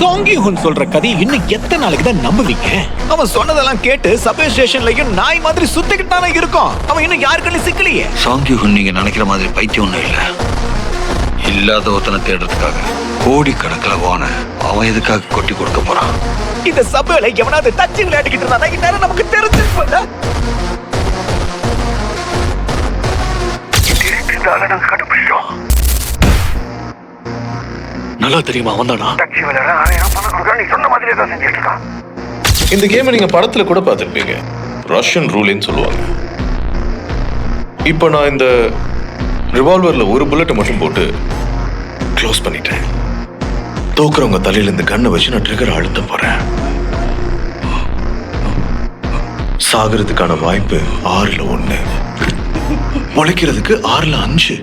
Changi Hun சொல்ற கதை இன்னும் எத்தனை நாளைக்கு தான் நம்புவீங்க? அவன் சொன்னதெல்லாம் கேட்டு சப்வே ஸ்டேஷன்லயும் நாய் மாதிரி சுத்திக்கிட்டு தானே இருக்கோம். அவன் இன்னும் யாருக்குன்னு சிக்கலையே. சாங்கி ஹுன் நீங்க நினைக்கிற மாதிரி பைத்தியம் ஒண்ணும் இல்ல. இல்லாத ஒருத்தனை தேடுறதுக்காக கோடி கணக்கில் வான அவன் எதுக்காக கொட்டி கொடுக்க போறான்? இந்த சப்வேல எவனாவது தச்சு விளையாடிக்கிட்டு இருந்தா இந்நேரம் நமக்கு தெரிஞ்சிருப்போம்ல. நல்லா தெரியுமா வந்தானா? இந்த கேமை நீங்க படத்துல கூட பார்த்திருப்பீங்க. ரஷ்யன் ரூலின்னு சொல்லுவாங்க. இப்போ நான் இந்த ரிவால்வர்ல ஒரு புல்லட்டை மட்டும் போட்டு க்ளோஸ் பண்ணிட்டேன். தூக்குறவங்க தலையில இந்த கண்ணை வச்சு நான் ட்ரிகர் அழுத்த போறேன். சாகிறதுக்கான வாய்ப்பு 6ல் 1, முளைக்கிறதுக்கு 6ல் 5.